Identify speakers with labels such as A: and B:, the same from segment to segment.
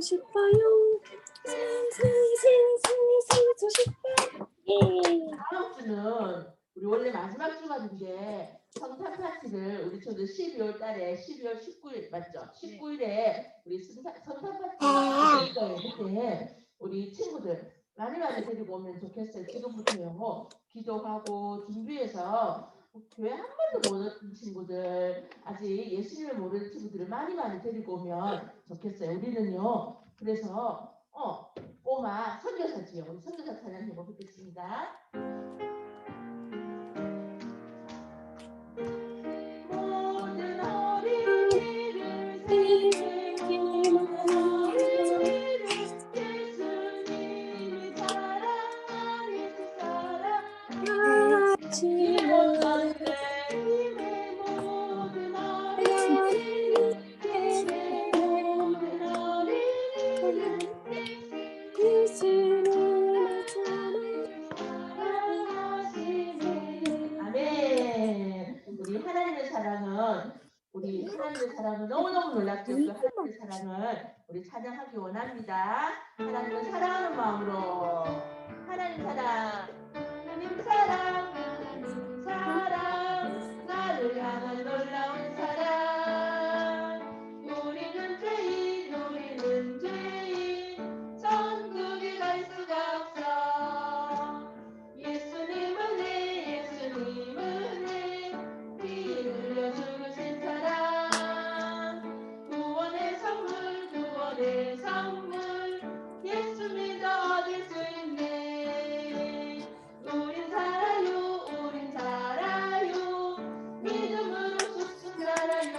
A: 싶어요. 생생생생생고 싶어요. 예.
B: 다음 주는 우리 원래 마지막 주간인데 성탄 파티를 우리 저도 12월 달에 12월 19일 맞죠? 19일에 우리 성탄 파티가 있을 거예요. 그때 우리 친구들 많이 데리고 오면 좋겠어요. 지금부터요. 기도하고 준비해서 교회 한 번도 못 왔던 친구들 아직 예수님을 모르는 친구들을 많이 데리고 오면 좋겠어요. 우리는요. 그래서 꼬마 선교사지요. 우리 선교사 찬양 해보겠습니다. 모든 어린이를 예수님이 사랑하는 예수 사랑 힘의 모든 어린이를 아멘. 우리 하나님의 사랑은 너무너무 놀랍죠. 그 하나님의 사랑을 우리 찬양하기 원합니다. 하나님을 사랑하는 마음으로 하나님 사랑 나를 향한 놀라운 사랑 우리는 죄인 천국에 갈 수가 없어 예수님은 내 피 흘려 죽으신 사랑 구원의 선물 예수 믿어 얻을 수 있네 우린 살아요 믿음으로 쑥쑥 자라요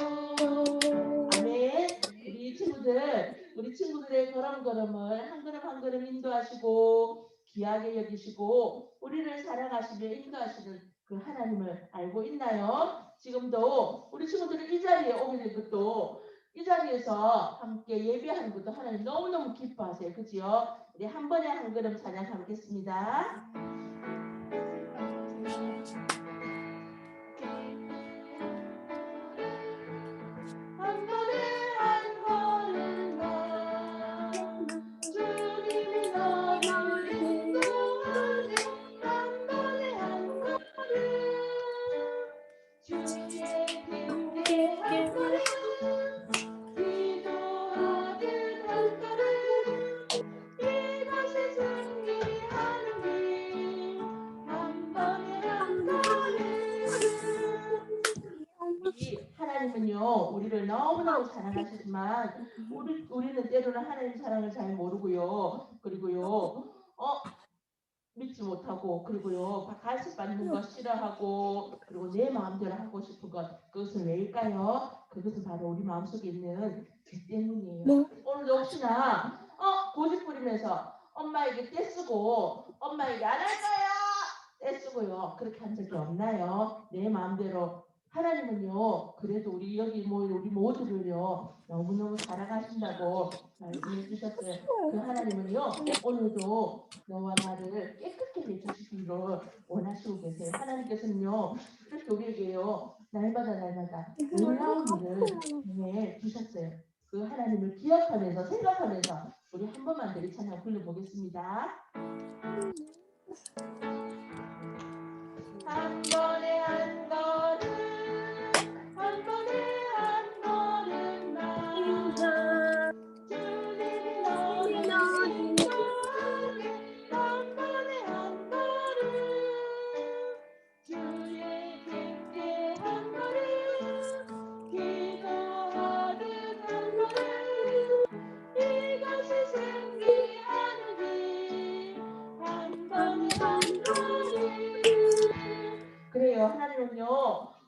B: 아멘. 우리 친구들의 걸음걸음을 한 걸음 한 걸음 인도하시고 귀하게 여기시고 우리를 사랑하시며 인도하시는 그 하나님을 알고 있나요? 지금도 우리 친구들이 이 자리에 오게 된 것도 이 자리에서 함께 예배하는 것도 하나님 너무너무 기뻐하세요. 그지요? 우리 한 번에 한 걸음 찬양하겠습니다. 한 번에 한 걸음 나 주님이 너를 인도하네 한 번에 한 걸음 주의 핑계 한 걸음 기도하듯 한 걸음 이것이 승리하는 길 한 번에 한 걸음 하나님은요 우리를 너무너무 사랑하시지만 우리는 때로는 하나님 사랑을 잘 모르고요 그리고요 믿지 못하고 그리고요 가시받는 거 싫어하고 그리고 내 마음대로 하고 싶은 것 그것은 왜일까요? 그것은 바로 우리 마음속에 있는 죄 때문이에요. 오늘도 혹시나 고집 부리면서 엄마에게 떼쓰고 엄마에게 안 할 거야 떼쓰고요 그렇게 한 적이 없나요? 내 마음대로 하나님은요 그래도 우리 여기 모인 우리 모두를요 너무너무 사랑하신다고 말씀해 주셨어요. 그 하나님은요 오늘도 너와 나를 깨끗하게 해주시기를 원하시고 계세요. 하나님께서는요 이렇게 우리에게요 날마다 놀라운 일을 해 주셨어요. 그 하나님을 기억하면서 생각하면서 우리 한 번만 더 이 찬양 불러보겠습니다. 한 번에 한 걸음 한 번에 한 걸음 나 주님이 너를 인도하게 한 번에 한 걸음 주의 핑계 한 걸음 기도하듯 한 걸음 이것이 승리하는 길 한 번에 한 걸음 그래요. 하나님은요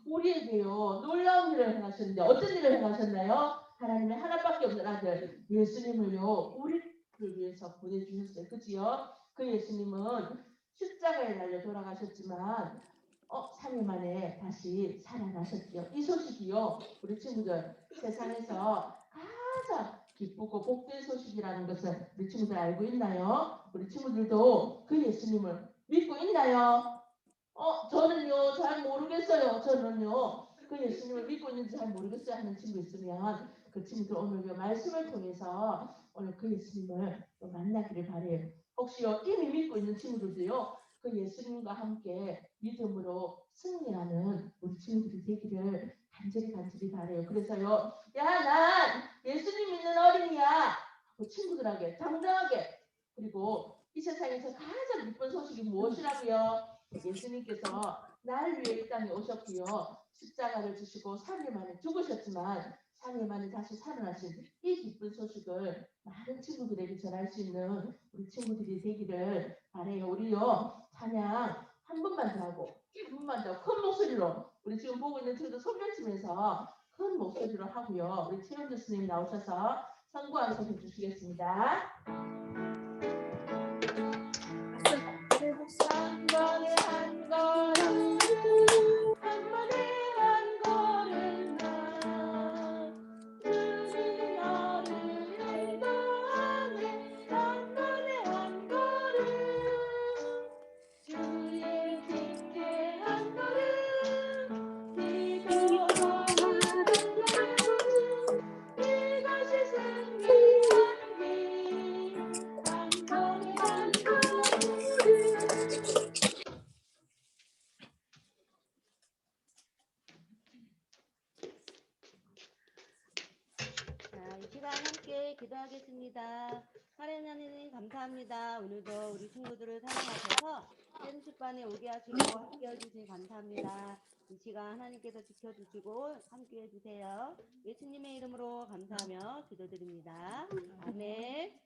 B: 우리에게요 놀라운 일을 행하셨는데 어떤 일을 행하셨나요? 하나님의 하나밖에 없는 아들 예수님을요 우리를 위해서 보내주셨어요. 그지요? 그 예수님은 십자가에 달려 돌아가셨지만 3일 만에 다시 살아나셨죠. 이 소식이요 우리 친구들 세상에서 가장 기쁘고 복된 소식이라는 것을 우리 친구들 알고 있나요? 우리 친구들도 그 예수님을 믿고 있나요? 저는요 잘 모르겠어요. 저는요 그 예수님을 믿고 있는지 잘 모르겠어요 하는 친구 있으면 그 친구들 오늘 이 말씀을 통해서 오늘 그 예수님을 또 만나기를 바래요. 혹시요 이미 믿고 있는 친구들도요 그 예수님과 함께 믿음으로 승리하는 우리 친구들이 되기를 간절히 바래요. 그래서요 야 난 예수님 믿는 어린이야 그 친구들에게 당당하게 그리고 이 세상에서 가장 기쁜 소식이 무엇이라고요? 예수님께서 나를 위해 이 땅에 오셨고요. 십자가를 지시고 3일 만에 죽으셨지만 3일 만에 다시 살아나신 이 기쁜 소식을 많은 친구들에게 전할 수 있는 우리 친구들이 되기를 바래요. 우리요 찬양 한 번만 더 하고 한 번만 더 큰 목소리로 우리 지금 보고 있는 친구들 손뼉치면서 큰 목소리로 하고요. 우리 최현주 스님이 나오셔서 선구 한송 해주시겠습니다. 한 번에 한 걸음 한 번에 한 걸음 주님 너를 인도하네 한 번에 한 걸음 주의 빛에 한 걸음 기도하는 걸음 이것이 승리하는 길한 번에 한 걸음
C: 자, 이 시간 함께 기도하겠습니다. 하나님 하나님 감사합니다. 오늘도 우리 친구들을 사랑하셔서 댄스반에 오게 하시고 함께 해주시니 감사합니다. 이 시간 하나님께서 지켜주시고 함께 해주세요. 예수님의 이름으로 감사하며 기도드립니다. 아멘.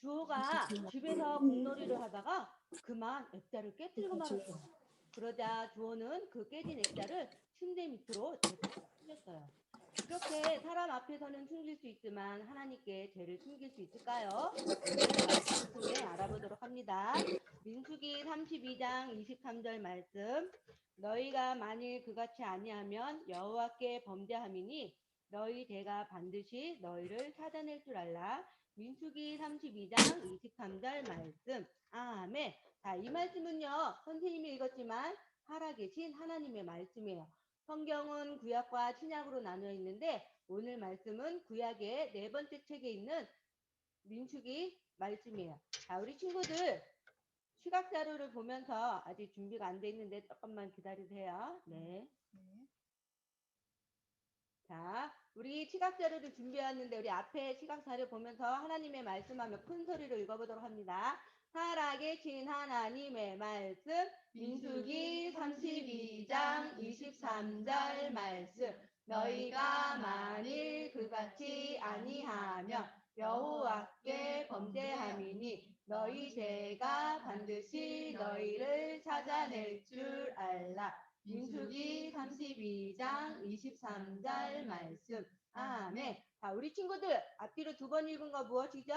C: 주호가 집에서 공놀이를 하다가 그만 액자를 깨뜨리고 말았어요. 그러자 주호는 그 깨진 액자를 침대 밑으로 숨겼어요. 이렇게 사람 앞에서는 숨길 수 있지만 하나님께 죄를 숨길 수 있을까요? 오늘 말씀을 통해 알아보도록 합니다. 민수기 32장 23절 말씀. 너희가 만일 그같이 아니하면 여호와께 범죄함이니 너희 죄가 반드시 너희를 찾아낼 줄 알라. 민수기 32장 23절 말씀. 아멘. 자, 이 말씀은요. 선생님이 읽었지만 살아계신 하나님의 말씀이에요. 성경은 구약과 신약으로 나누어 있는데 오늘 말씀은 구약의 네 번째 책에 있는 민수기 말씀이에요. 자, 우리 친구들 시각 자료를 보면서 아직 준비가 안 돼 있는데 조금만 기다리세요. 네. 자, 우리 시각 자료를 준비했는데 우리 앞에 시각 자료 보면서 하나님의 말씀하며 큰 소리로 읽어보도록 합니다. 살아계신 하나님의 말씀 민수기 32장 23절 말씀 너희가 만일 그같이 아니하며 여호와께 범죄함이니 너희 죄가 반드시 너희를 찾아낼 줄 알라. 민수기 32장 23절 말씀. 아멘. 자, 우리 친구들 앞뒤로 두 번 읽은 거 무엇이죠?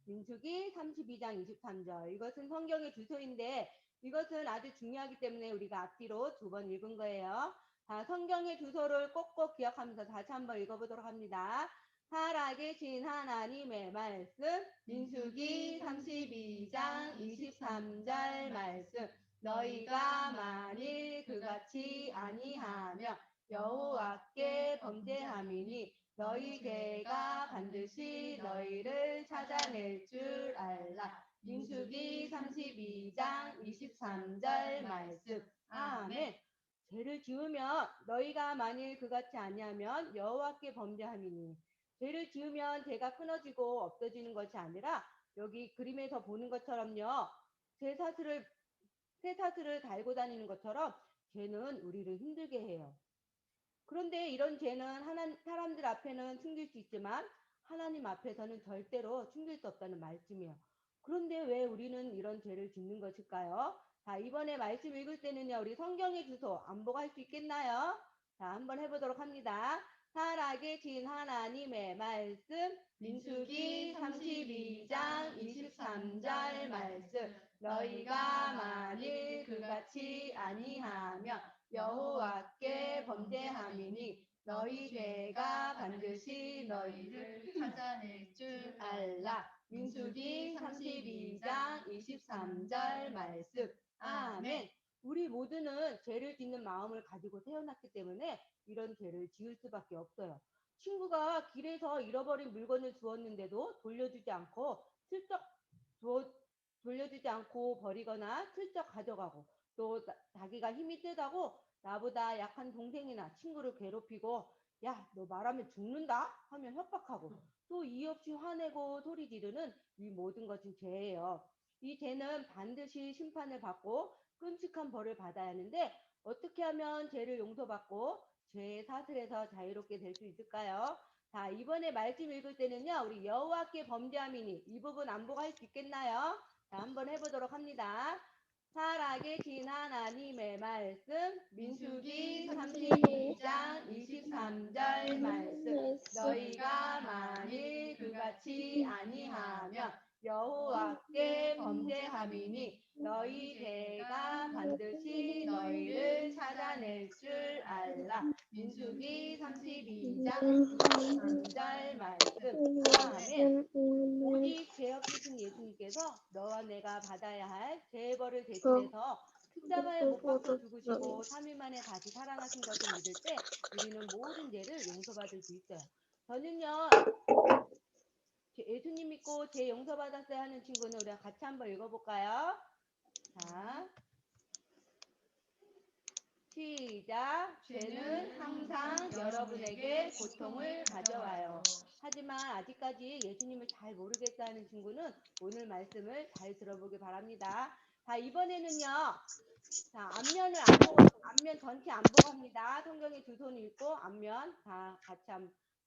C: 민수기 32장 23절. 이것은 성경의 주소인데 이것은 아주 중요하기 때문에 우리가 앞뒤로 두 번 읽은 거예요. 자, 성경의 주소를 꼭꼭 기억하면서 다시 한번 읽어보도록 합니다. 살아계신 하나님의 말씀 민수기 32장 23절 말씀 너희가 만일 그같이 아니하며 여호와께 범죄함이니 너희 죄가 반드시 너희를 찾아낼 줄 알라. 민수기 32장 23절 말씀. 아멘. 죄를 지으면 너희가 만일 그같이 아니하면 여호와께 범죄함이니 죄를 지으면 죄가 끊어지고 없어지는 것이 아니라 여기 그림에서 보는 것처럼요. 쇠사슬을 달고 다니는 것처럼 죄는 우리를 힘들게 해요. 그런데 이런 죄는 사람들 앞에는 숨길 수 있지만 하나님 앞에서는 절대로 숨길 수 없다는 말씀이에요. 그런데 왜 우리는 이런 죄를 짓는 것일까요? 자, 이번에 말씀 읽을 때는요. 우리 성경의 주소 안 보고 할 수 있겠나요? 자, 한번 해보도록 합니다. 살아계신 하나님의 말씀 민수기 32장 23절 말씀 너희가 만일 그같이 아니하며 여호와께 범죄함이니 너희 죄가 반드시 너희를 찾아낼 줄 알라. 민수기 32장 23절 말씀. 아멘. 우리 모두는 죄를 짓는 마음을 가지고 태어났기 때문에 이런 죄를 지을 수밖에 없어요. 친구가 길에서 잃어버린 물건을 주었는데도 슬쩍 주어- 돌려주지 않고 버리거나 슬쩍 가져가고 또 자기가 힘이 세다고 나보다 약한 동생이나 친구를 괴롭히고 야, 너 말하면 죽는다 하면 협박하고 또 이유 없이 화내고 소리 지르는 이 모든 것은 죄예요. 이 죄는 반드시 심판을 받고 끔찍한 벌을 받아야 하는데 어떻게 하면 죄를 용서받고 죄의 사슬에서 자유롭게 될 수 있을까요? 자, 이번에 말씀 읽을 때는요, 우리 여호와께 범죄함이니 이 부분 안보할 수 있겠나요? 자, 한번 해보도록 합니다. 살아계신 하나님의 말씀, 민수기 32장 23절 말씀. 너희가 만일 그같이 아니하면 여호와께 범죄함이니 너희 죄가 반드시 너희를 찾아낼 줄 알라. 민수기 32장 23절 말씀. 아멘. 오직 죄 없으신 예수님께서 너와 내가 받아야 할 죄의 벌을 대신해서 십자가에 못 박혀 죽으시고 3일 만에 다시 살아나신 것을 믿을 때 우리는 모든 죄를 용서받을 수 있어요. 저는요, 예수님 믿고 죄 용서받았어야 하는 친구는 우리가 같이 한번 읽어볼까요? 자, 시작. 죄는 항상 여러분에게 고통을 가져와요. 하지만 아직까지 예수님을 잘 모르겠다는 친구는 오늘 말씀을 잘 들어보기 바랍니다. 자, 이번에는요. 자, 앞면 전체 안 보고 합니다. 성경의 두 손 읽고 앞면 다 같이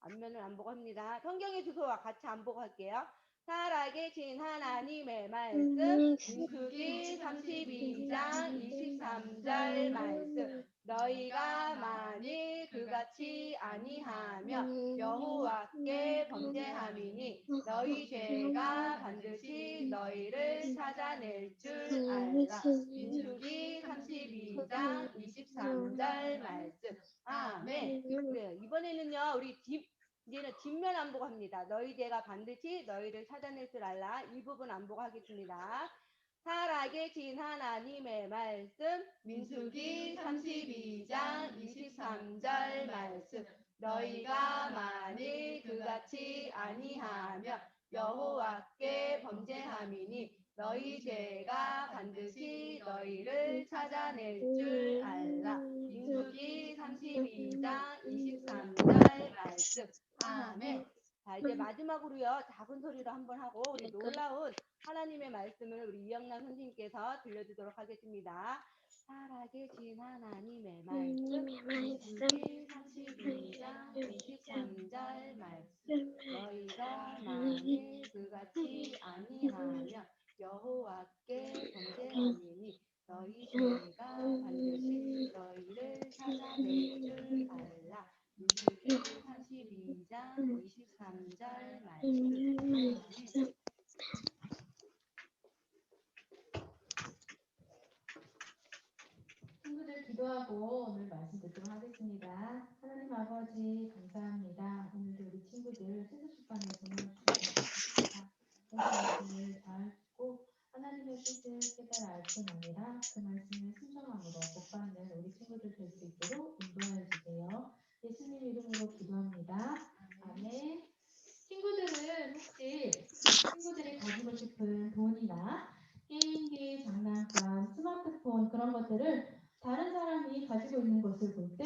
C: 앞면을 안 보고 합니다. 성경의 두 손과 같이 안 보고 할게요. 살아계신 하나님의 말씀, 민수기 32장 23절 말씀. 너희가 만일 그같이 아니하면 여호와께 범죄함이니 너희 죄가 반드시 너희를 찾아낼 줄 알라. 민수기 32장 23절 말씀. 아멘. 그래요. 이번에는요, 이제는 뒷면 안보고 합니다. 너희 죄가 반드시 너희를 찾아낼 줄 알라. 이 부분 안보고 하겠습니다. 살아계신 하나님의 말씀, 민수기 32장 23절 말씀. 너희가 만일 그같이 아니하면 여호와께 범죄함이니 너희 죄가 반드시 너희를 찾아낼 줄 알라. 민수기 32장 23절 말씀. 아멘. 자, 이제 마지막으로요, 작은 소리로 한번 하고 우리 놀라운 하나님의 말씀을 우리 이영란 선생님께서 들려주도록 하겠습니다. 살아계신 하나님의 말씀, 민수기 32장 23절 말씀. 너희가 만일 그같이 아니하면 여호와께 범죄함이니 너희 죄가 반드시 너희를 찾아낼 줄 알라. 민수기 32장 23절 말씀.
B: 친구들 기도하고 오늘 말씀 듣도록 하겠습니다. 하나님 아버지 감사합니다. 오늘도 우리 친구들 세수식반에 정말 감사합니다. 오늘 말씀을 잘 듣고 하나님의 뜻을 깨달아 알 뿐 아니라 그 말씀을 순종함으로 복받는 우리 친구들 될 수 있도록 인도하여 주세요. 예수님 이름으로 기도합니다. 아멘. 친구들은 혹시 친구들이 가지고 싶은 돈이나 게임기, 장난감, 스마트폰 그런 것들을 다른 사람이 가지고 있는 것을 볼 때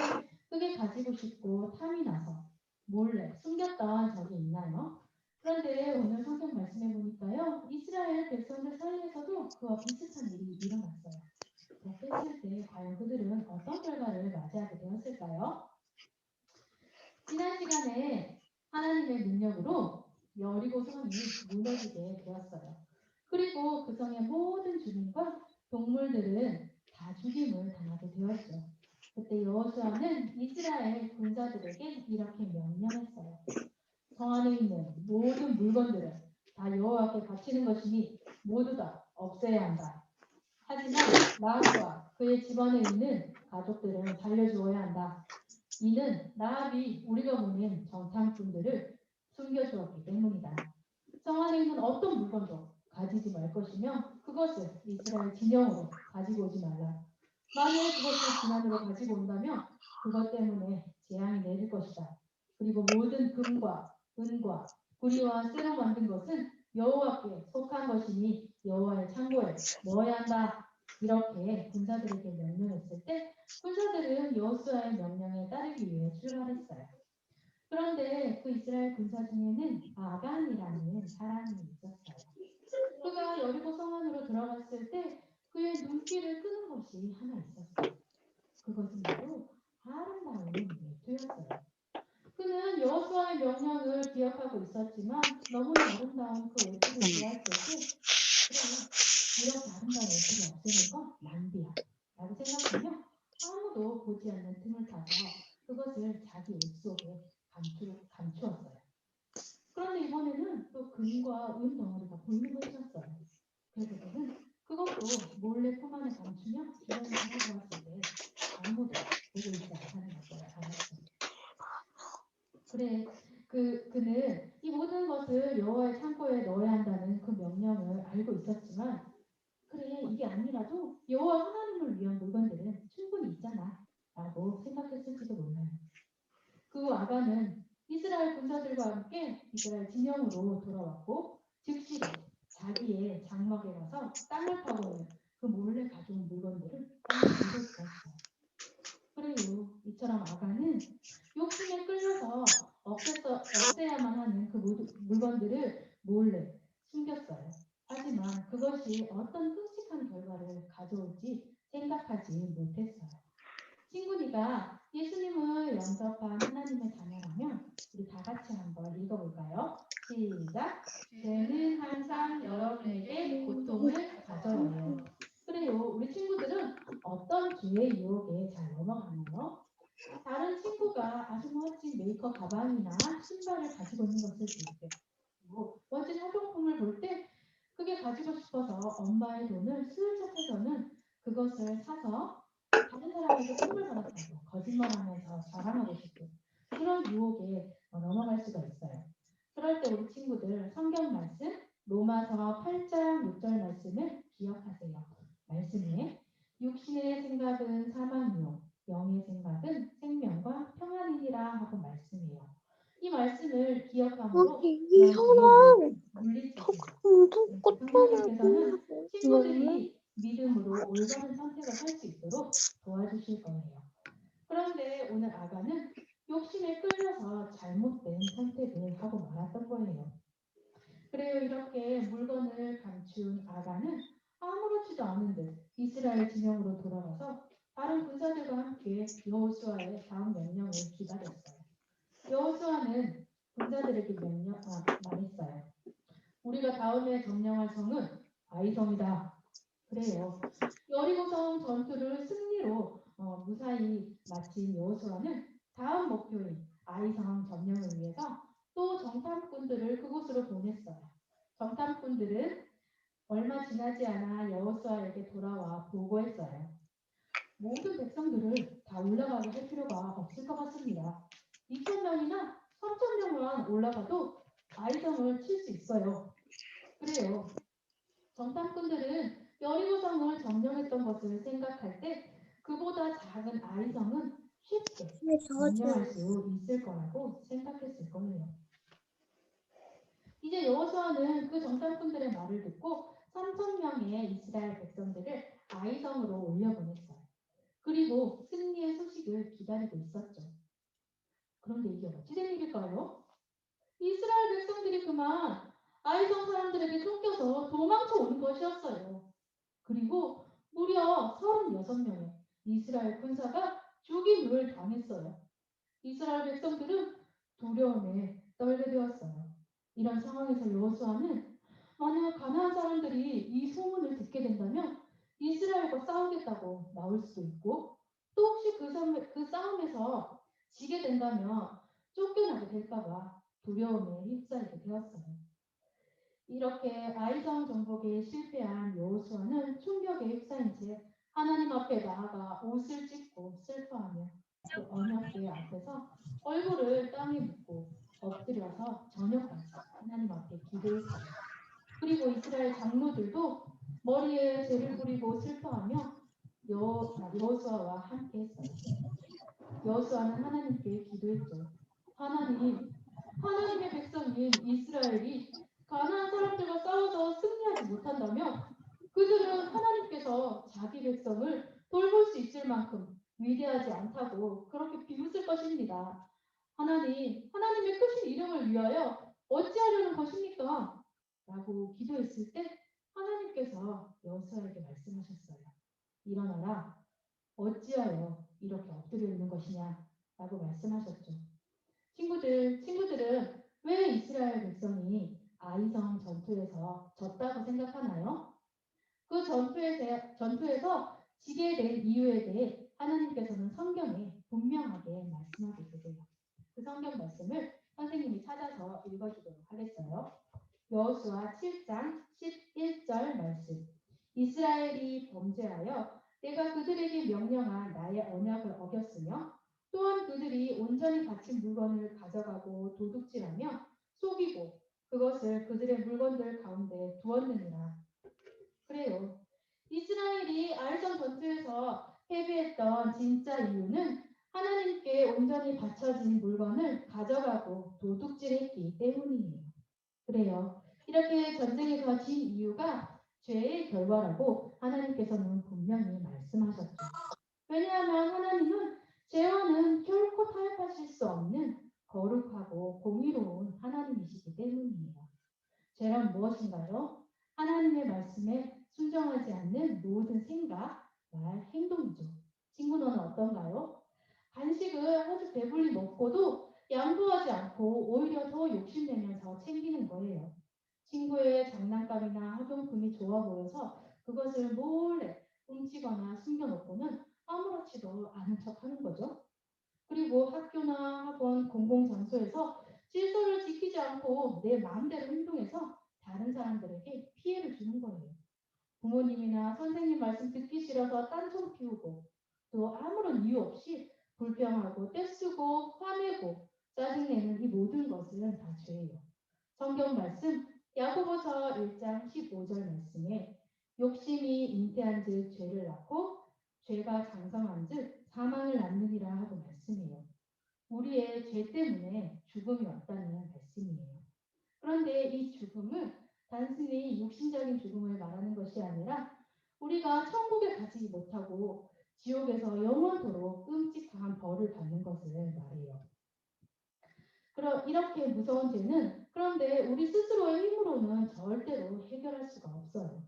B: 그게 가지고 싶고 탐이 나서 몰래 숨겼던 적이 있나요? 그런데 오늘 성경 말씀해 보니까요. 이스라엘 백성들 사이에서도 그와 비슷한 일이 일어났어요. 그렇게 했을 때 과연 그들은 어떤 결과를 맞이하게 되었을까요? 지난 시간에 하나님의 능력으로 여리고 성이 무너지게 되었어요. 그리고 그 성의 모든 주민과 동물들은 다 죽임을 당하게 되었죠. 그때 여호수아는 이스라엘 군사들에게 이렇게 명령했어요. 성 안에 있는 모든 물건들은 다 여호와께 바치는 것이니 모두 다 없애야 한다. 하지만 라합과 그의 집안에 있는 가족들은 살려주어야 한다. 이는 라합이 우리가 보낸 정탐꾼들을 숨겨주었기 때문이다. 성 안에 있는 어떤 물건도 가지지 말 것이며 그것을 이스라엘 진영으로 가지고 오지 말라.
D: 만일 그것을 지난으로 가지고 온다면 그것 때문에 재앙이 내릴 것이다. 그리고 모든 금과 은과 구리와 쇠로 만든 것은 여호와께 속한 것이니 여호와의 창고에 넣어야 한다. 이렇게 군사들에게 명령했을 때 군사들은 여호수아의 명령에 따르기 위해 출발했어요. 그런데 그 이스라엘 군사 중에는 아간이라는 사람이 있었어요. 그가 여리고 성 안으로 들어갔을 때 그의 눈길을 끄는 것이 하나 있었어요. 그것은 바로 아름다운 외투였어요. 그는 여호수아의 명령을 기억하고 있었지만 너무나 아름다운 그 외투를 보았을 때 그래, 이렇게 아름다운 외투를 없애는 건 낭비야 라고 생각하며 아무도 보지 않는 틈을 타서 그것을 자기 옷 속에 감추었어요. 그런데 이번에는 또 금과 은 덩어리가 보이는 것이었어요. 그래서 그는 그것도 몰래 품 안에 감추며 주변을 살아보았을 때 아무도 보고 있지 않다는 것을 알았어요. 그래, 그는 이 모든 것을 여호와의 창고에 넣어야 한다는 그 명령을 알고 있었지만 그래, 이게 아니라도 여호와 하나님을 위한 물건들은 충분히 있잖아 라고 생각했을지도 몰라요. 그 후 아간은 이스라엘 군사들과 함께 이스라엘 진영으로 돌아왔고 즉시로 자기의 장막에 가서 땅을 파고는 그 몰래 가져온 물건들을 땅에 묻어주었어요. 그래요. 이처럼 아간은 욕심에 끌려서 없애야만 하는 그 물건들을 몰래 숨겼어요. 하지만 그것이 어떤 끔찍한 결과를 가져올지 생각하지 못했어요. 친구니가 예수님을 영접한 하나님의 자녀라면 우리 다 같이 한번 읽어볼까요? 시작! 죄는 항상 여러분에게 고통을 가져와요. 그래요. 우리 친구들은 어떤 죄의 유혹에 잘 넘어가나요? 다른 친구가 아주 멋진 메이크업 가방이나 신발을 가지고 있는 것을 볼 때, 멋진 화장품을 볼 때 그게 가지고 싶어서 엄마의 돈을 슬쩍 해서는 그것을 사서 다른 사람에게 선물 받았다고 거짓말하면서 자랑하고 싶고 그런 유혹에 넘어갈 수가 있어요. 그럴 때 우리 친구들 성경 말씀 로마서 8장 6절 말씀을 기억하세요. 말씀에 육신의 생각은 사망이요 영의 생각은 생명과 평안이니라 하고 말씀해요. 이 말씀을 기억함으로 그런 물리치세요. 성령님께서는 친구들이 믿음으로 올바른 선택을 할 수 있도록 도와주실 거예요. 그런데 오늘 아가는 욕심에 끌려서 잘못된 선택을 하고 말았던 거예요. 그래요. 이렇게 물건을 감춘 아가는 아무렇지도 않은 듯 이스라엘 진영으로 돌아가서 다른 군사들과 함께 여호수아의 다음 명령을 기다렸어요. 여호수아는 군사들에게 말했어요. 우리가 다음에 점령할 성은 아이성이다. 그래요. 여리고성 전투를 승리로 무사히 마친 여호수아는 다음 목표인 아이성 점령을 위해서 또 정탐꾼들을 그곳으로 보냈어요. 정탐꾼들은 얼마 지나지 않아 여호수아에게 돌아와 보고했어요. 모든 백성들을 다 올라가게 할 필요가 없을 것 같습니다. 2,000명이나 3,000명만 올라가도 아이성을 칠 수 있어요. 그래요. 정탐꾼들은 여리고성을 점령했던 것을 생각할 때 그보다 작은 아이성은 쉽게 점령할 수 있을 거라고 생각했을 거예요. 이제 여호수아는 그 정탐꾼들의 말을 듣고 3,000명의 이스라엘 백성들을 아이성으로 올려보냈어요. 그리고 승리의 소식을 기다리고 있었죠. 그런데 이게 어찌 된 일일까요? 이스라엘 백성들이 그만 아이성 사람들에게 쫓겨서 도망쳐 오는 것이었어요. 그리고 무려 36명의 이스라엘 군사가 죽임을 당했어요. 이스라엘 백성들은 두려움에 떨게 되었어요. 이런 상황에서 여호수아는 만약 가나안 사람들이 이 소문을 듣게 된다면 이스라엘과 싸우겠다고 나올 수도 있고 또 혹시 그 싸움에서 지게 된다면 쫓겨나게 될까봐 두려움에 휩싸이게 되었어요. 이렇게 아이성 정복에 실패한 여호수아는 충격에 휩싸인 채 하나님 앞에 나아가 옷을 찢고 슬퍼하며 그 언약궤 앞에서 얼굴을 땅에 묻고 엎드려서 저녁까지 하나님 앞에 기도했어요. 그리고 이스라엘 장로들도 머리에 죄를 부리고 슬퍼하며 하나님의 백성인 이스라엘이 가나안 사람들과 싸워서 승리하지 못한다면 그들은 하나님께서 자기 백성을 돌볼 수 있을 만큼 위대하지 않다고 그렇게 비웃을 것입니다. 하나님의 크신 이름을 위하여 어찌하려는 것입니까? 라고 기도했을 때 하나님께서 여호수아에게 말씀하셨어요. 일어나라. 어찌하여 이렇게 엎드려 있는 것이냐? 라고 말씀하셨죠. 친구들은 왜 이스라엘 백성이 아이성 전투에서 졌다고 생각하나요? 그 전투에서 지게 된 이유에 대해 하나님께서는 성경에 분명하게 말씀하고 계세요. 그 성경 말씀을 선생님이 찾아서 읽어주도록 하겠어요. 여호수아 7장 11절 말씀. 이스라엘이 범죄하여 내가 그들에게 명령한 나의 언약을 어겼으며 또한 그들이 온전히 바친 물건을 가져가고 도둑질하며 속이고 그것을 그들의 물건들 가운데 두었느니라. 그래요. 이스라엘이 아이성 전투에서 패배했던 진짜 이유는 하나님께 온전히 바쳐진 물건을 가져가고 도둑질했기 때문이에요. 그래요. 이렇게 전쟁에서 진 이유가 죄의 결과라고 하나님께서는 분명히 말씀하셨죠. 왜냐하면 하나님은 죄와는 결코 타협하실 수 없는 거룩하고 공의로운 하나님이시기 때문이에요. 죄란 무엇인가요? 하나님의 말씀에 순종하지 않는 모든 생각, 말, 행동이죠. 친구 너는 어떤가요? 간식을 아주 배불리 먹고도 양보하지 않고 오히려 더 욕심내면서 챙기는 거예요. 친구의 장난감이나 학용품이 좋아 보여서 그것을 몰래 훔치거나 숨겨놓고는 아무렇지도 않은 척하는 거죠. 그리고 학교나 학원, 공공장소에서 질서를 지키지 않고 내 마음대로 행동해서 다른 사람들에게 피해를 주는 거예요. 부모님이나 선생님 말씀 듣기 싫어서 딴청 피우고 또 아무런 이유 없이 불평하고 떼쓰고 화내고 짜증내는 이 모든 것은 다 죄예요. 성경 말씀 야고보서 1장 15절 말씀에 욕심이 잉태한 즉 죄를 낳고 죄가 장성한 즉 사망을 낳느니라 하고 말씀해요. 우리의 죄 때문에 죽음이 왔다는 말씀이에요. 그런데 이 죽음은 단순히 육신적인 죽음을 말하는 것이 아니라 우리가 천국에 가지 못하고 지옥에서 영원토록 끔찍한 벌을 받는 것을 말해요. 이렇게 무서운 죄는 그런데 우리 스스로의 힘으로는 절대로 해결할 수가 없어요.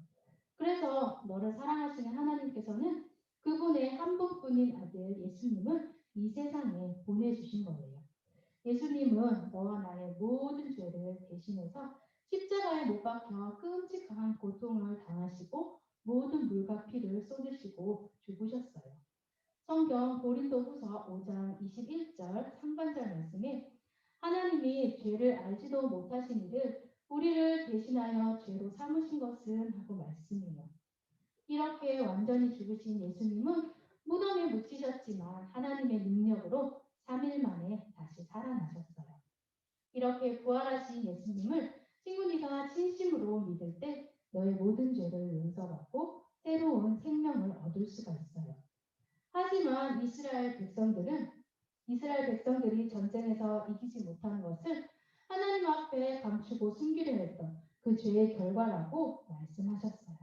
D: 그래서 너를 사랑하시는 하나님께서는 그분의 한 분뿐인 아들 예수님을 이 세상에 보내주신 거예요. 예수님은 너와 나의 모든 죄를 대신해서 십자가에 못 박혀 끔찍한 고통을 당하시고 모든 물과 피를 쏟으시고 죽으셨어요. 성경 고린도후서 5장 21절 상반절 말씀에 하나님이 죄를 알지도 못하신 이를 우리를 대신하여 죄로 삼으신 것은 하고 말씀해요. 이렇게 완전히 죽으신 예수님은 무덤에 묻히셨지만 하나님의 능력으로 3일 만에 다시 살아나셨어요. 이렇게 부활하신 예수님을 친구니가 진심으로 믿을 때 너의 모든 죄를 용서받고 새로운 생명을 얻을 수가 있어요. 하지만 이스라엘 백성들이 전쟁에서 이기지 못한 것을 하나님 앞에 감추고 숨기려 했던 그 죄의 결과라고 말씀하셨어요.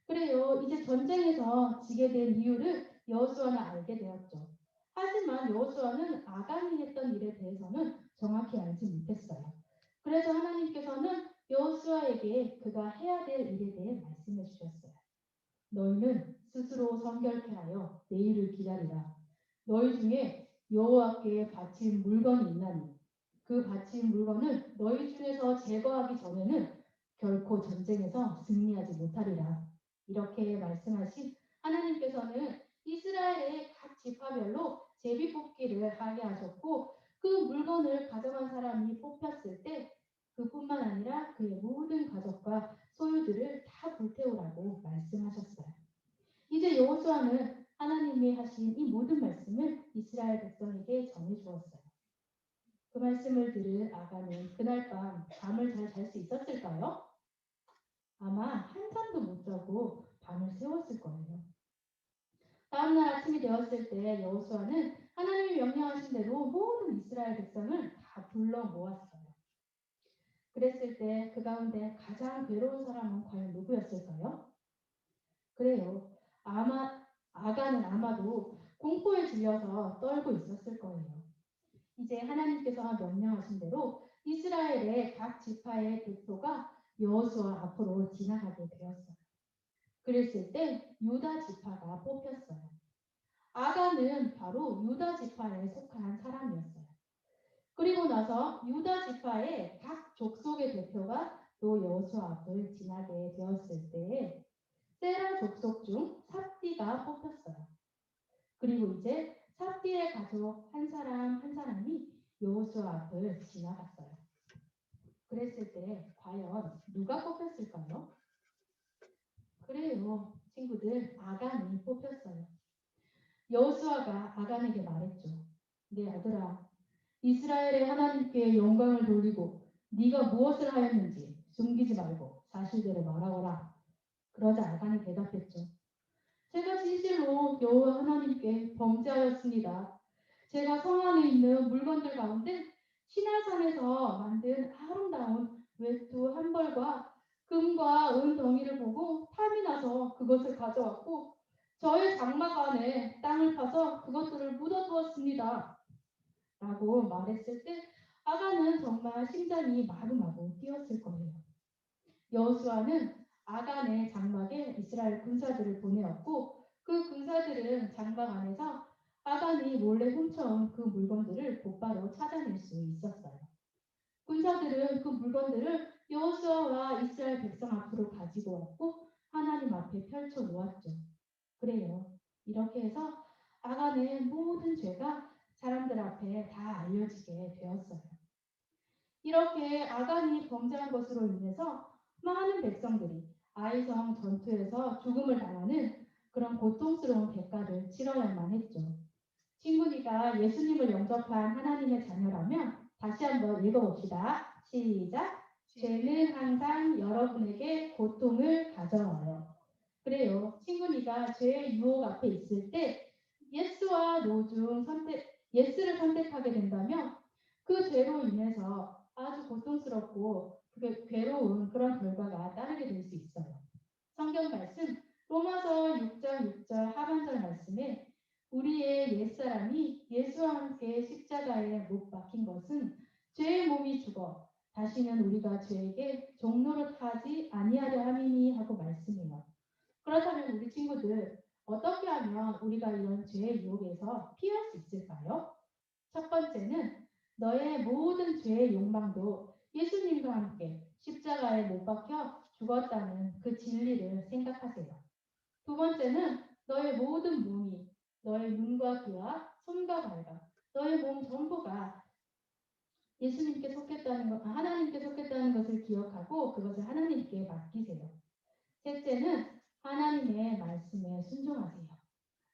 D: 그래요. 이제 전쟁에서 지게 된 이유를 여호수아는 알게 되었죠. 하지만 여호수아는 아간이 했던 일에 대해서는 정확히 알지 못했어요. 그래서 하나님께서는 여호수아에게 그가 해야 될 일에 대해 말씀해 주셨어요. 너희는 스스로 성결케 하여 내일을 기다리라. 너희 중에 여호와께 바친 물건이 있나니 그 바친 물건을 너희 중에서 제거하기 전에는 결코 전쟁에서 승리하지 못하리라. 이렇게 말씀하신 하나님께서는 이스라엘의 각 지파별로 제비 뽑기를 하게 하셨고 그 물건을 가져간 사람이 뽑혔을 때 그뿐만 아니라 그의 모든 가족과 소유들을 다 불태우라고 말씀하셨어요. 이제 여호수아는 하나님이 하신 이 모든 말씀을 이스라엘 백성에게 전해 주었어요. 그 말씀을 들은 아간은 그날 밤을 잘 잘 수 있었을까요? 아마 한잠도 못 자고 밤을 새웠을 거예요. 다음날 아침이 되었을 때 여호수아는 하나님이 명령하신 대로 모든 이스라엘 백성을 다 불러 모았어요. 그랬을 때 그 가운데 가장 괴로운 사람은 과연 누구였을까요? 그래요. 아가는 아마도 공포에 질려서 떨고 있었을 거예요. 이제 하나님께서 명령하신 대로 이스라엘의 각 지파의 대표가 여호수아 앞으로 지나가게 되었어요. 그랬을 때 유다 지파가 뽑혔어요. 아가는 바로 유다 지파에 속한 사람이었어요. 그리고 나서 유다 지파의 각 족속의 대표가 또 여호수아 앞을 지나게 되었을 때에 세라 족속 중 삽디가 뽑혔어요. 그리고 이제 삽디의 가족 한 사람 한 사람이 여호수아 앞을 지나갔어요. 그랬을 때 과연 누가 뽑혔을까요? 그래요, 친구들, 아간이 뽑혔어요. 여호수아가 아간에게 말했죠. 내 아들아, 이스라엘의 하나님께 영광을 돌리고 네가 무엇을 하였는지 숨기지 말고 사실대로 말하거라. 그러자 아간이 대답했죠. 제가 진실로 여호와 하나님께 범죄하였습니다. 제가 성 안에 있는 물건들 가운데 시나산에서 만든 아름다운 외투 한 벌과 금과 은 덩이를 보고 탐이 나서 그것을 가져왔고 저의 장막 안에 땅을 파서 그것들을 묻어두었습니다. 라고 말했을 때 아간은 정말 심장이 마구마구 뛰었을 거예요. 여호수아는 아간의 장막에 이스라엘 군사들을 보내었고 그 군사들은 장막 안에서 아간이 몰래 훔쳐온 그 물건들을 곧바로 찾아낼 수 있었어요. 군사들은 그 물건들을 여호수아와 이스라엘 백성 앞으로 가지고 왔고 하나님 앞에 펼쳐 놓았죠. 그래요. 이렇게 해서 아간의 모든 죄가 사람들 앞에 다 알려지게 되었어요. 이렇게 아간이 범죄한 것으로 인해서 많은 백성들이 아이성 전투에서 죽음을 당하는 그런 고통스러운 대가를 치러야만 했죠. 친구니까 예수님을 영접한 하나님의 자녀라면 다시 한번 읽어봅시다. 시작. 죄는 항상 여러분에게 고통을 가져와요. 그래요. 친구니까 죄의 유혹 앞에 있을 때 예스와 노 중 예스를 선택하게 된다면 그 죄로 인해서 아주 고통스럽고 그게 괴로운 그런 결과가 따르게 될 수 있어요. 성경 말씀 로마서 6장 6절 하반절 말씀에 우리의 옛사람이 예수와 함께 십자가에 못 박힌 것은 죄의 몸이 죽어 다시는 우리가 죄에게 종노릇하지 아니하려 함이니 하고 말씀해요. 그렇다면 우리 친구들 어떻게 하면 우리가 이런 죄의 유혹에서 피할 수 있을까요? 첫 번째는 너의 모든 죄의 욕망도 예수님과 함께 십자가에 못 박혀 죽었다는 그 진리를 생각하세요. 두 번째는 너의 모든 몸이 너의 눈과 귀와 손과 발과 너의 몸 전부가 예수님께 속했다는 것, 하나님께 속했다는 것을 기억하고 그것을 하나님께 맡기세요. 셋째는 하나님의 말씀에 순종하세요.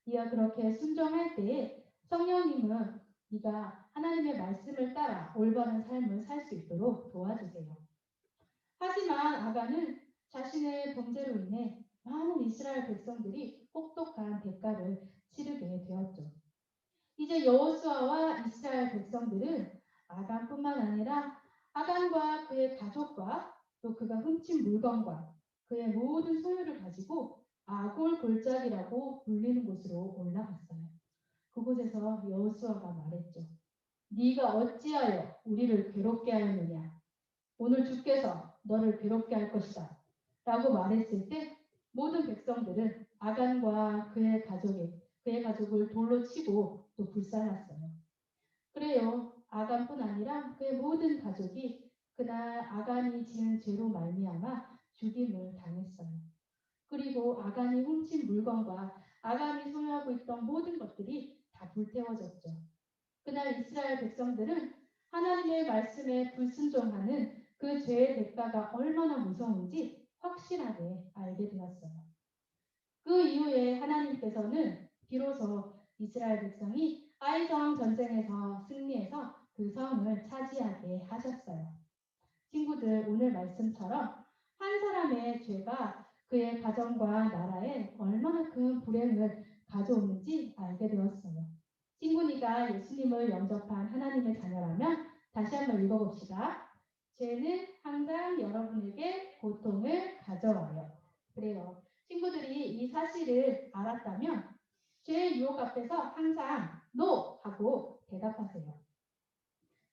D: 네가 그렇게 순종할 때에 성령님은 네가 하나님의 말씀을 따라 올바른 삶을 살 수 있도록 도와주세요. 하지만 아간은 자신의 범죄로 인해 많은 이스라엘 백성들이 혹독한 대가를 치르게 되었죠. 이제 여호수아와 이스라엘 백성들은 아간뿐만 아니라 아간과 그의 가족과 또 그가 훔친 물건과 그의 모든 소유를 가지고 아골 골짜기라고 불리는 곳으로 올라갔어요. 그곳에서 여호수아가 말했죠. 네가 어찌하여 우리를 괴롭게 하였느냐. 오늘 주께서 너를 괴롭게 할 것이다. 라고 말했을 때 모든 백성들은 아간과 그의 가족을 돌로 치고 또 불살랐어요. 그래요. 아간뿐 아니라 그의 모든 가족이 그날 아간이 지은 죄로 말미암아 죽임을 당했어요. 그리고 아간이 훔친 물건과 아간이 소유하고 있던 모든 것들이 다 불태워졌죠. 그날 이스라엘 백성들은 하나님의 말씀에 불순종하는 그 죄의 대가가 얼마나 무서운지 확실하게 알게 되었어요. 그 이후에 하나님께서는 비로소 이스라엘 백성이 아이성 전쟁에서 승리해서 그 성을 차지하게 하셨어요. 친구들, 오늘 말씀처럼 한 사람의 죄가 그의 가정과 나라에 얼마나 큰 불행을 가져오는지 알게 되었어요. 친구니까 예수님을 영접한 하나님의 자녀라면 다시 한번 읽어봅시다. 죄는 항상 여러분에게 고통을 가져와요. 그래요. 친구들이 이 사실을 알았다면 죄의 유혹 앞에서 항상 NO 하고 대답하세요.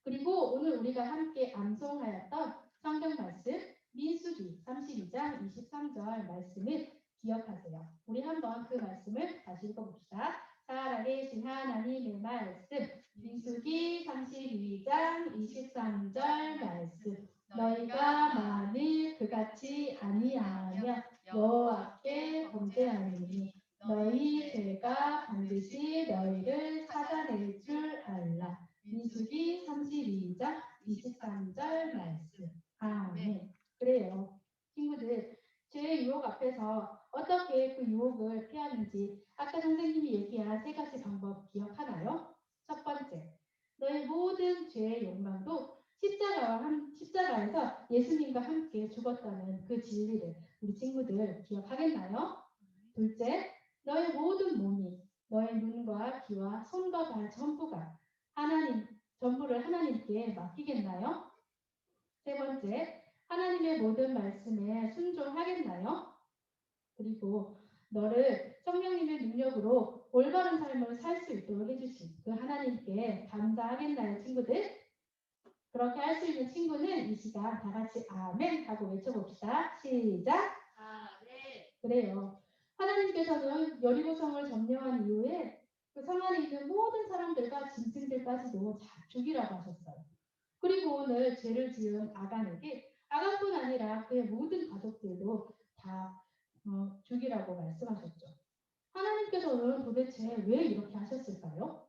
D: 그리고 오늘 우리가 함께 암송하였던 성경 말씀 민수기 32장 23절 말씀을 기억하세요. 우리 한번 그 말씀을 다시 읽어봅시다. 살아계신 하나님의 말씀 민수기 32장 23절 말씀 너희가 만일 그같이 아니하며 여호와께 범죄하리니 너희 죄가 반드시 너희를 찾아낼 줄 알라. 민수기 32장 23절 말씀. 아멘. 그래요. 친구들, 죄의 유혹 앞에서 어떻게 그 유혹을 피하는지 아까 선생님이 얘기한 세 가지 방법 기억하나요? 첫 번째, 너의 모든 죄의 욕망도 십자가에서 예수님과 함께 죽었다는 그 진리를 우리 친구들 기억하겠나요? 둘째, 너의 모든 몸이 너의 눈과 귀와 손과 발 전부가 전부를 하나님께 맡기겠나요? 세 번째, 하나님의 모든 말씀에 순종하겠나요? 그리고 너를 성령님의 능력으로 올바른 삶을 살 수 있도록 해주신 그 하나님께 감사하겠나요, 친구들? 그렇게 할 수 있는 친구는 이 시간 다 같이 아멘 하고 외쳐봅시다. 시작!
C: 아멘.
D: 그래요. 하나님께서는 여리고성을 점령한 이후에 그 성 안에 있는 모든 사람들과 짐승들까지도 다 죽이라고 하셨어요. 그리고 오늘 죄를 지은 아간에게 아간뿐 아니라 그의 모든 가족들도 다 죽이라고 말씀하셨죠. 하나님께서는 도대체 왜 이렇게 하셨을까요?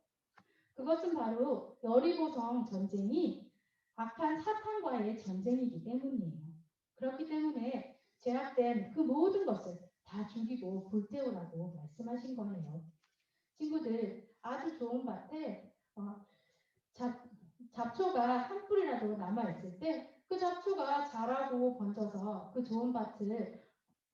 D: 그것은 바로 여리고성 전쟁이 악한 사탄과의 전쟁이기 때문이에요. 그렇기 때문에 죄악된 그 모든 것을 다 죽이고 불태우라고 말씀하신 거예요. 친구들, 아주 좋은 밭에 잡초가 한 뿌리라도 남아있을 때 그 잡초가 자라고 번져서 그 좋은 밭을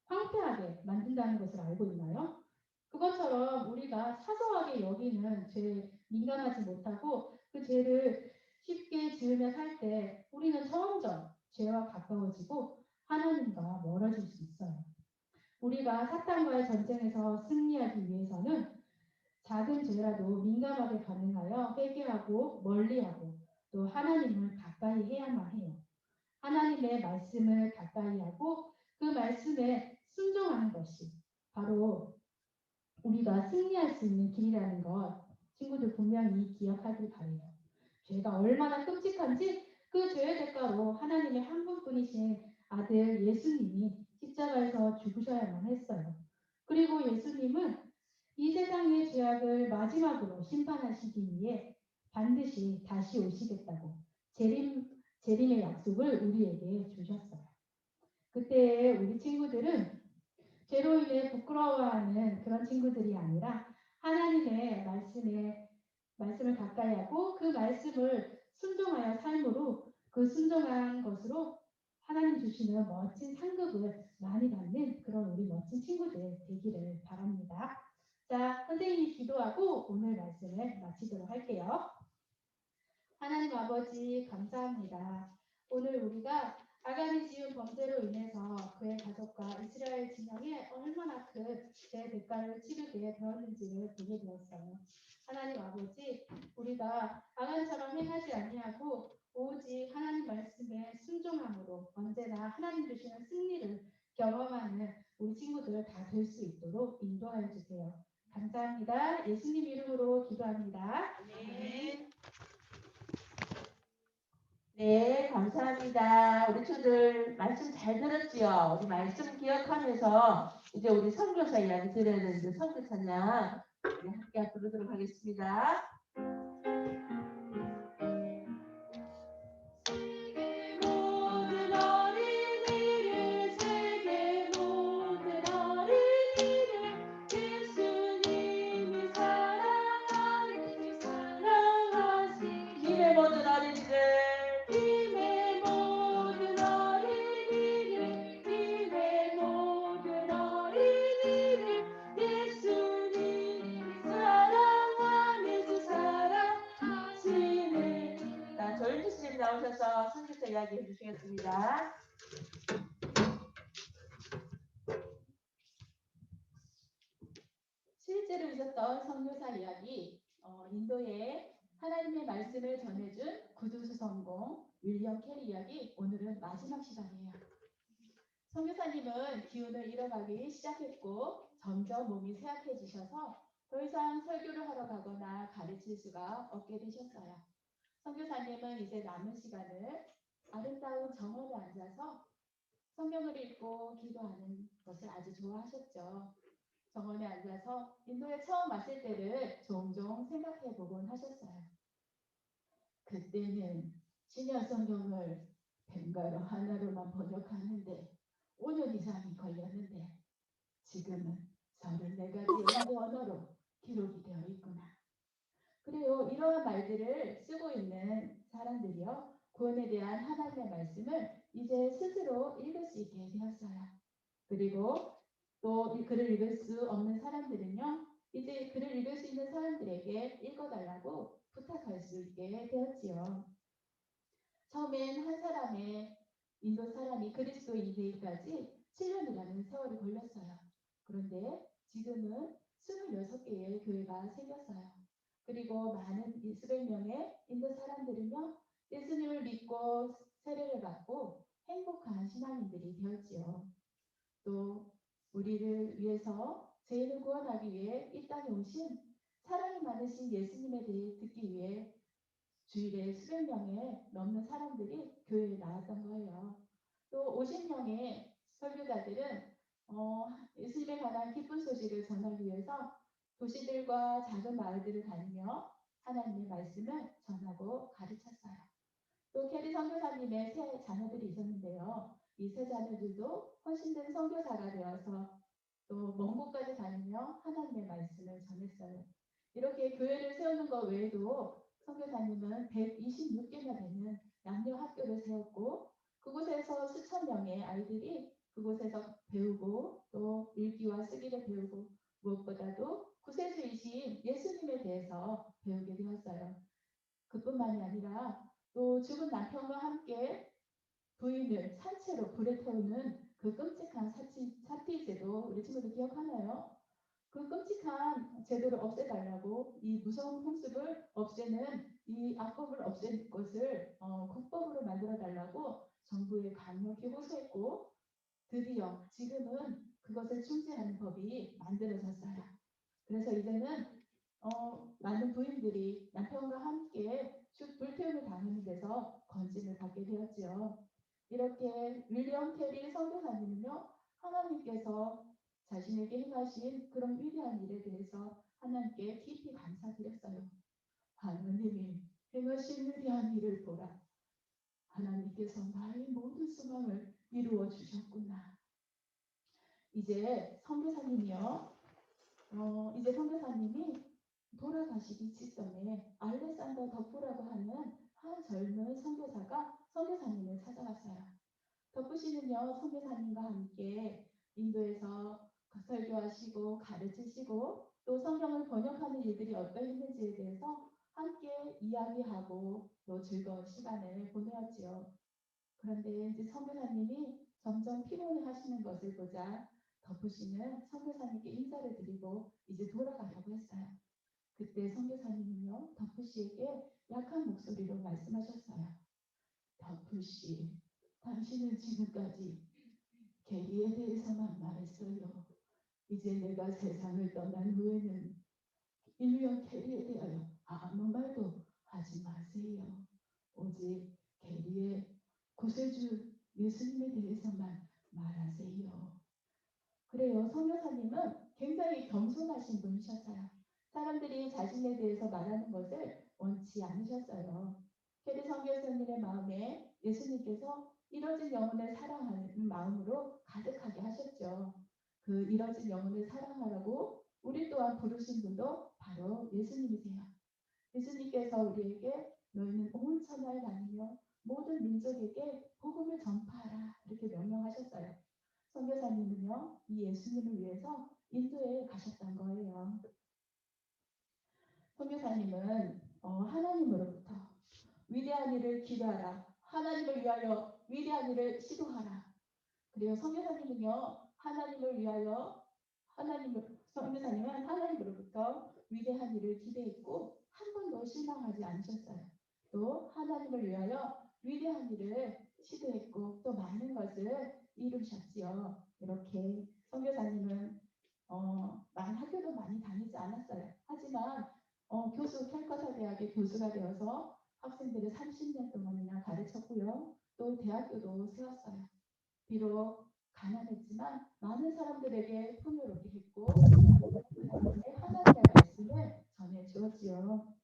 D: 황폐하게 만든다는 것을 알고 있나요? 그것처럼 우리가 사소하게 여기는 죄에 민감하지 못하고 그 죄를 쉽게 지으며 살 때 우리는 점점 죄와 가까워지고 하나님과 멀어질 수 있어요. 우리가 사탄과의 전쟁에서 승리하기 위해서는 작은 죄라도 민감하게 반응하여 회개하고 멀리하고 또 하나님을 가까이 해야만 해요. 하나님의 말씀을 가까이 하고 그 말씀에 순종하는 것이 바로 우리가 승리할 수 있는 길이라는 것 친구들 분명히 기억하길 바래요. 죄가 얼마나 끔찍한지 그 죄의 대가로 하나님의 한 분뿐이신 아들 예수님이 십자가에서 죽으셔야만 했어요. 그리고 예수님은 이 세상의 죄악을 마지막으로 심판하시기 위해 반드시 다시 오시겠다고 재림의 약속을 우리에게 주셨어요. 그때 우리 친구들은 죄로 인해 부끄러워하는 그런 친구들이 아니라 하나님의 말씀을 가까이 하고 그 말씀을 순종하여 삶으로 그 순종한 것으로 하나님 주시는 멋진 상급을 많이 받는 그런 우리 멋진 친구들 되기를 바랍니다. 자, 선생님이 기도하고 오늘 말씀을 마치도록 할게요. 하나님 아버지 감사합니다. 오늘 우리가 아간이 지은 범죄로 인해서 그의 가족과 이스라엘 진영에 얼마나 큰 죄의 대가를 치르게 되었는지를 보게 되었어요. 하나님 아버지, 우리가 아간처럼 행하지 아니하고 오직 하나님 말씀에 순종함으로 언제나 하나님 주시는 승리를 경험하는 우리 친구들 다 될 수 있도록 인도하여 주세요. 감사합니다. 예수님 이름으로 기도합니다.
C: 아멘.
B: 네, 감사합니다. 우리 친구들 말씀 잘 들었지요? 우리 말씀 기억하면서 이제 우리 선교사 이야기 들어야 되는데 선교 찬양 우리 함께 부르도록 하겠습니다. 모든 어린이를 세계 모든 어린이를 예수님이 사랑하신 힘의 모든 어린이들 힘의 모든 어린이를 힘의 모든 어린이를 예수님이 사랑하면서 선교사 이야기 해주시겠습니다.
D: 실제로 있었던 선교사 이야기, 인도에 하나님의 말씀을 전해준 구두수성공 윌리엄 캐리 이야기, 오늘은 마지막 시간이에요. 선교사님은 기운을 잃어가기 시작했고 점점 몸이 쇠약해지셔서 더 이상 설교를 하러 가거나 가르칠 수가 없게 되셨어요. 선교사님은 이제 남은 시간을 아름다운 정원에 앉아서 성경을 읽고 기도하는 것을 아주 좋아하셨죠. 정원에 앉아서 인도에 처음 왔을 때를 종종 생각해 보곤 하셨어요. 그때는 신약 성경을 벤가로 하나로만 번역하는데 5년 이상이 걸렸는데 지금은 34가지의 인도 언어로 기록이 되어 있구나. 그래요. 이러한 말들을 쓰고 있는 사람들이요. 구원에 대한 하나님의 말씀을 이제 스스로 읽을 수 있게 되었어요. 그리고 또 이 글을 읽을 수 없는 사람들은요. 이제 글을 읽을 수 있는 사람들에게 읽어달라고 부탁할 수 있게 되었지요. 처음엔 한 사람의 인도 사람이 그리스도인이 되기까지 7년이라는 세월이 걸렸어요. 그런데 지금은 26개의 교회가 생겼어요. 그리고 많은 수백 명의 인도 사람들은요. 예수님을 믿고 세례를 받고 행복한 신앙인들이 되었지요. 또 우리를 위해서 죄인을 구원하기 위해 이 땅에 오신 사랑이 많으신 예수님에 대해 듣기 위해 주일에 수백 명의 넘는 사람들이 교회에 나왔던 거예요. 또 50명의 설교자들은 예수님에 관한 기쁜 소식을 전하기 위해서 도시들과 작은 마을들을 다니며 하나님의 말씀을 전하고 가르쳤어요. 또 캐리 선교사님의 세 자녀들이 있었는데요. 이 세 자녀들도 헌신된 선교사가 되어서 또 먼 곳까지 다니며 하나님의 말씀을 전했어요. 이렇게 교회를 세우는 것 외에도 선교사님은 126개나 되는 남녀 학교를 세웠고 그곳에서 수천 명의 아이들이 그곳에서 배우고 또 읽기와 쓰기를 배우고 무엇보다도 구세주이신 예수님에 대해서 배우게 되었어요. 그뿐만이 아니라 또 죽은 남편과 함께 부인을 산채로 불에 태우는 그 끔찍한 사티 제도 우리 친구들 기억하나요? 그 끔찍한 제도를 없애달라고 이 무서운 풍습을 없애는 이 악법을 없앨 것을 국법으로 만들어달라고 정부에 강력히 호소했고 드디어 지금은 그것을 중지하는 법이 만들어졌어요. 그래서 이제는 많은 부인들이 남편과 함께 불태움을 당하는 데서 건진을 받게 되었지요. 이렇게 윌리엄 캐리 선교사님은요. 하나님께서 자신에게 행하신 그런 위대한 일에 대해서 하나님께 깊이 감사드렸어요. 하나님이 행하신 위대한 일을 보라. 하나님께서 나의 모든 소망을 이루어 주셨구나. 이제 선교사님이 돌아가시기 직전에 알렉산더 덕후라고 하는 한 젊은 선교사가 선교사님을 찾아왔어요. 덕후 씨는요, 선교사님과 함께 인도에서 설교하시고 가르치시고 또 성경을 번역하는 일들이 어떠했는지에 대해서 함께 이야기하고 또 즐거운 시간을 보내었지요. 그런데 이제 선교사님이 점점 피곤해 하시는 것을 보자 덕후 씨는 선교사님께 인사를 드리고 이제 돌아가려고 했어요. 그때 선교사님은요, 덕후 씨에게 약한 목소리로 말씀하셨어요. 덕후 씨, 당신은 지금까지 게리에 대해서만 말했어요. 이제 내가 세상을 떠난 후에는 윌리엄 캐리에 대하여 아무 말도 하지 마세요. 오직 게리의 구세주 예수님에 대해서만 말하세요. 그래요. 선교사님은 굉장히 겸손하신 분이셨어요. 사람들이 자신에 대해서 말하는 것을 원치 않으셨어요. 캐리 선교사님의 마음에 예수님께서 이뤄진 영혼을 사랑하는 마음으로 가득하게 하셨죠. 그 이뤄진 영혼을 사랑하라고 우리 또한 부르신 분도 바로 예수님이세요. 예수님께서 우리에게 너희는 온 천하에 다니며 모든 민족에게 복음을 전파하라 이렇게 명령하셨어요. 선교사님은요, 이 예수님을 위해서 인도에 가셨던 거예요. 선교사님은 하나님으로부터 위대한 일을 기도하라,
B: 하나님을 위하여 위대한 일을 시도하라. 그래요. 선교사님은요, 하나님을 위하여 선교사님은 하나님으로부터 위대한 일을 기대했고 한 번도 실망하지 않으셨어요. 또 하나님을 위하여 위대한 일을 시도했고 또 많은 것을 이루셨지요. 이렇게 선교사님은 학교도 많이 다니지 않았어요. 하지만 캘커타 대학의 교수가 되어서 학생들을 30년 동안이나 가르쳤고요. 또 대학교도 세웠어요. 비록 가난했지만 많은 사람들에게 풍요롭게 했고 하나님의 말씀을 전해 주었지요.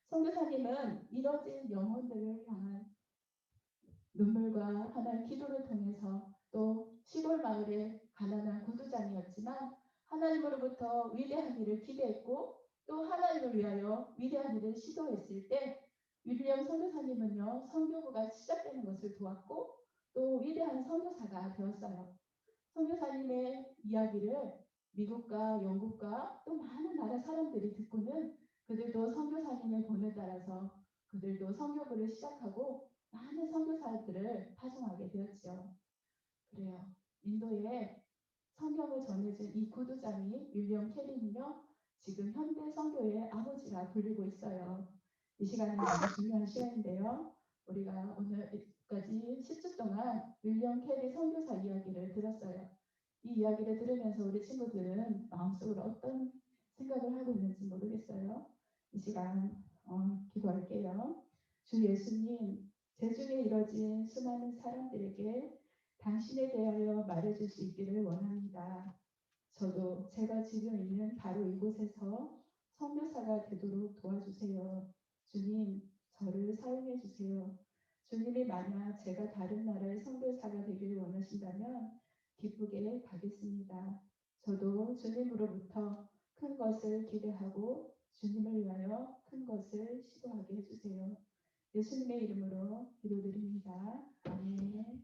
B: 선교사님은 이뤄진 영혼들을 향한 눈물과 하나의 기도를 통해서 또 시골 마을의 가난한 구두장이었지만 하나님으로부터 위대한 일을 기대했고 또 하나님을 위하여 위대한 일을 시도했을 때 윌리엄 선교사님은요 선교부가 시작되는 것을 도왔고 또 위대한 선교사가 되었어요. 선교사님의 이야기를 미국과 영국과 또 많은 나라 사람들이 듣고는 그들도 선교사님의 본을 따라서 그들도 선교부를 시작하고 많은 선교사들을 파송하게 되었죠. 그래요. 인도에 성경을 전해준 이 구두장이 윌리엄 캐리는요. 지금 현대 선교의 아버지라 불리고 있어요. 이 시간은 아주 중요한 시간인데요. 우리가 오늘까지 10주 동안 윌리엄 캐리 선교사 이야기를 들었어요. 이 이야기를 들으면서 우리 친구들은 마음속으로 어떤 생각을 하고 있는지 모르겠어요. 이 시간 기도할게요. 주 예수님, 제중에 이뤄진 수많은 사람들에게 당신에 대하여 말해줄 수 있기를 원합니다. 저도 제가 지금 있는 바로 이곳에서 선교사가 되도록 도와주세요. 주님, 저를 사용해 주세요. 주님이 만약 제가 다른 나라의 선교사가 되기를 원하신다면 기쁘게 가겠습니다. 저도 주님으로부터 큰 것을 기대하고 주님을 위하여 큰 것을 시도하게 해주세요. 예수님의 이름으로 기도드립니다. 아멘.